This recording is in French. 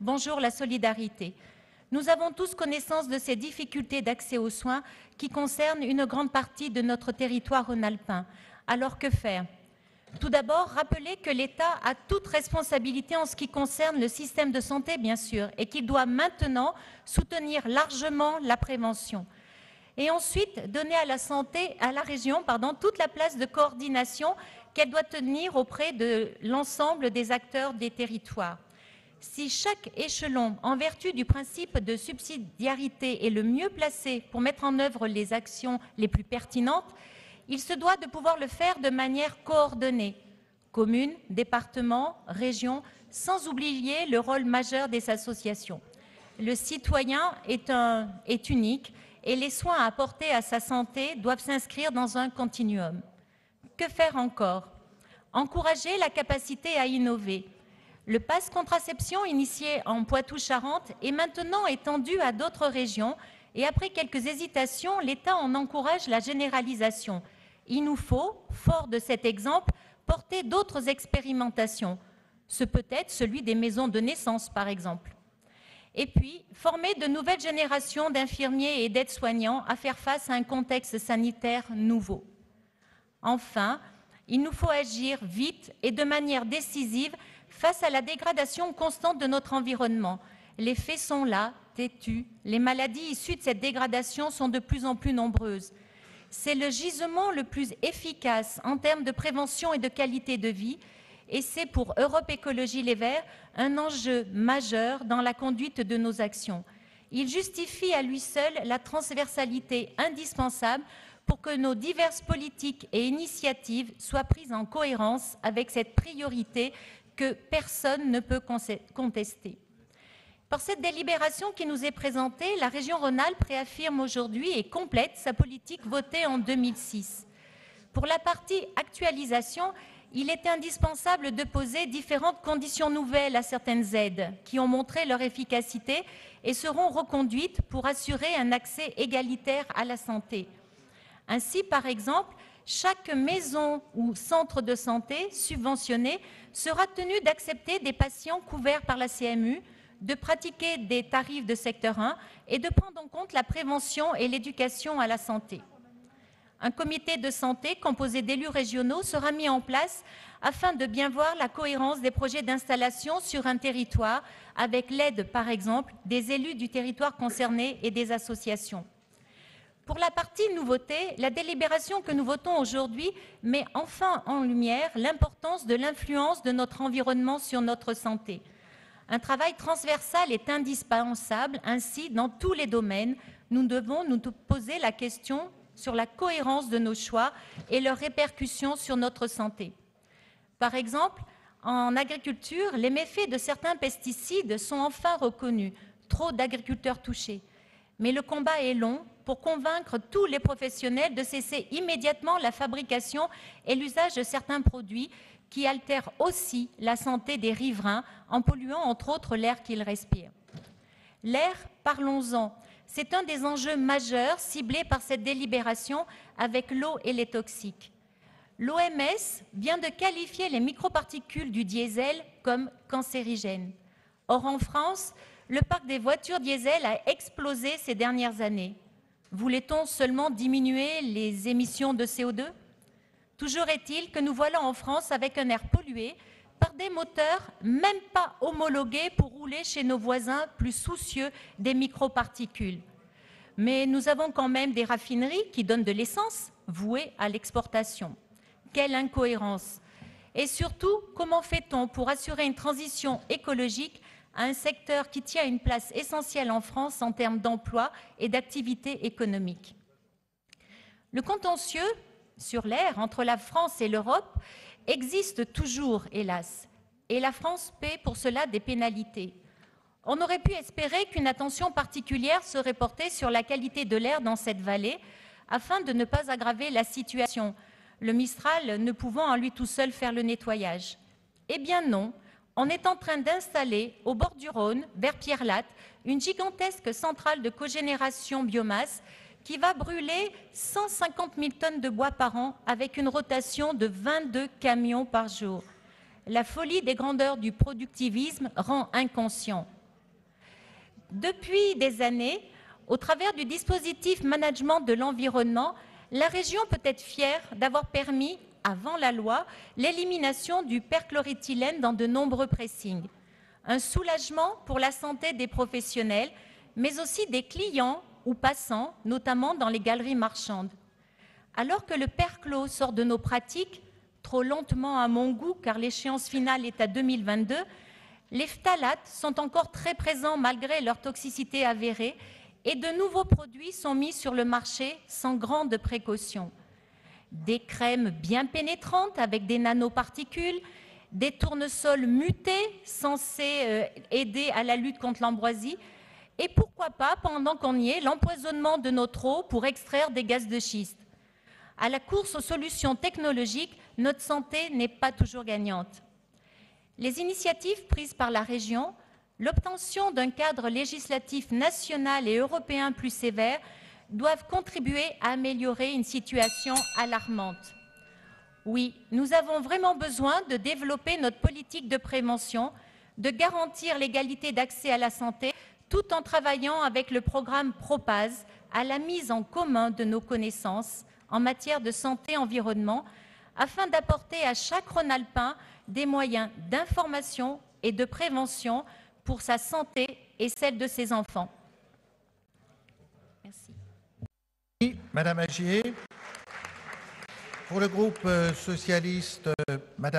bonjour la solidarité. Nous avons tous connaissance de ces difficultés d'accès aux soins qui concernent une grande partie de notre territoire rhône-alpin. Alors que faire? Tout d'abord, rappeler que l'État a toute responsabilité en ce qui concerne le système de santé, bien sûr, et qu'il doit maintenant soutenir largement la prévention. Et ensuite, donner à la région, toute la place de coordination qu'elle doit tenir auprès de l'ensemble des acteurs des territoires. Si chaque échelon, en vertu du principe de subsidiarité, est le mieux placé pour mettre en œuvre les actions les plus pertinentes, il se doit de pouvoir le faire de manière coordonnée. Communes, départements, régions, sans oublier le rôle majeur des associations. Le citoyen est unique et les soins apportés à sa santé doivent s'inscrire dans un continuum. Que faire encore? Encourager la capacité à innover. Le pass contraception initié en Poitou-Charentes est maintenant étendu à d'autres régions et après quelques hésitations, l'État en encourage la généralisation. Il nous faut, fort de cet exemple, porter d'autres expérimentations. Ce peut être celui des maisons de naissance, par exemple. Et puis, former de nouvelles générations d'infirmiers et d'aides-soignants à faire face à un contexte sanitaire nouveau. Enfin, il nous faut agir vite et de manière décisive face à la dégradation constante de notre environnement. Les faits sont là, têtus. Les maladies issues de cette dégradation sont de plus en plus nombreuses. C'est le gisement le plus efficace en termes de prévention et de qualité de vie, et c'est pour Europe Écologie Les Verts un enjeu majeur dans la conduite de nos actions. Il justifie à lui seul la transversalité indispensable pour que nos diverses politiques et initiatives soient prises en cohérence avec cette priorité que personne ne peut contester. Par cette délibération qui nous est présentée, la région Rhône-Alpes réaffirme aujourd'hui et complète sa politique votée en 2006. Pour la partie actualisation, il est indispensable de poser différentes conditions nouvelles à certaines aides qui ont montré leur efficacité et seront reconduites pour assurer un accès égalitaire à la santé. Ainsi, par exemple, chaque maison ou centre de santé subventionné sera tenu d'accepter des patients couverts par la CMU, de pratiquer des tarifs de secteur 1 et de prendre en compte la prévention et l'éducation à la santé. Un comité de santé composé d'élus régionaux sera mis en place afin de bien voir la cohérence des projets d'installation sur un territoire avec l'aide, par exemple, des élus du territoire concerné et des associations. Pour la partie nouveauté, la délibération que nous votons aujourd'hui met enfin en lumière l'importance de l'influence de notre environnement sur notre santé. Un travail transversal est indispensable, ainsi, dans tous les domaines, nous devons nous poser la question sur la cohérence de nos choix et leurs répercussions sur notre santé. Par exemple, en agriculture, les méfaits de certains pesticides sont enfin reconnus, trop d'agriculteurs touchés. Mais le combat est long pour convaincre tous les professionnels de cesser immédiatement la fabrication et l'usage de certains produits qui altèrent aussi la santé des riverains en polluant entre autres l'air qu'ils respirent. L'air, parlons-en. C'est un des enjeux majeurs ciblés par cette délibération avec l'eau et les toxiques. L'OMS vient de qualifier les microparticules du diesel comme cancérigènes. Or, en France, le parc des voitures diesel a explosé ces dernières années. Voulait-on seulement diminuer les émissions de CO2 ? Toujours est-il que nous voilà en France avec un air pollué par des moteurs même pas homologués pour rouler chez nos voisins plus soucieux des microparticules. Mais nous avons quand même des raffineries qui donnent de l'essence vouée à l'exportation. Quelle incohérence! Et surtout, comment fait-on pour assurer une transition écologique à un secteur qui tient une place essentielle en France en termes d'emploi et d'activité économique? Le contentieux sur l'air entre la France et l'Europe existe toujours, hélas, et la France paie pour cela des pénalités. On aurait pu espérer qu'une attention particulière serait portée sur la qualité de l'air dans cette vallée afin de ne pas aggraver la situation, le Mistral ne pouvant en lui tout seul faire le nettoyage. Eh bien non, on est en train d'installer au bord du Rhône, vers Pierrelatte, une gigantesque centrale de cogénération biomasse qui va brûler 150 000 tonnes de bois par an avec une rotation de 22 camions par jour. La folie des grandeurs du productivisme rend inconscient. Depuis des années, au travers du dispositif management de l'environnement, la région peut être fière d'avoir permis, avant la loi, l'élimination du perchloréthylène dans de nombreux pressings. Un soulagement pour la santé des professionnels, mais aussi des clients ou passants, notamment dans les galeries marchandes. Alors que le perchlo sort de nos pratiques, trop lentement à mon goût car l'échéance finale est à 2022, les phtalates sont encore très présents malgré leur toxicité avérée et de nouveaux produits sont mis sur le marché sans grande précaution. Des crèmes bien pénétrantes avec des nanoparticules, des tournesols mutés censés aider à la lutte contre l'ambroisie et pourquoi pas, pendant qu'on y est, l'empoisonnement de notre eau pour extraire des gaz de schiste. À la course aux solutions technologiques, notre santé n'est pas toujours gagnante. Les initiatives prises par la région, l'obtention d'un cadre législatif national et européen plus sévère doivent contribuer à améliorer une situation alarmante. Oui, nous avons vraiment besoin de développer notre politique de prévention, de garantir l'égalité d'accès à la santé, tout en travaillant avec le programme PROPAS à la mise en commun de nos connaissances en matière de santé-environnement, afin d'apporter à chaque Rhône-Alpin des moyens d'information et de prévention pour sa santé et celle de ses enfants. Merci. Madame Agier. Pour le groupe socialiste, Madame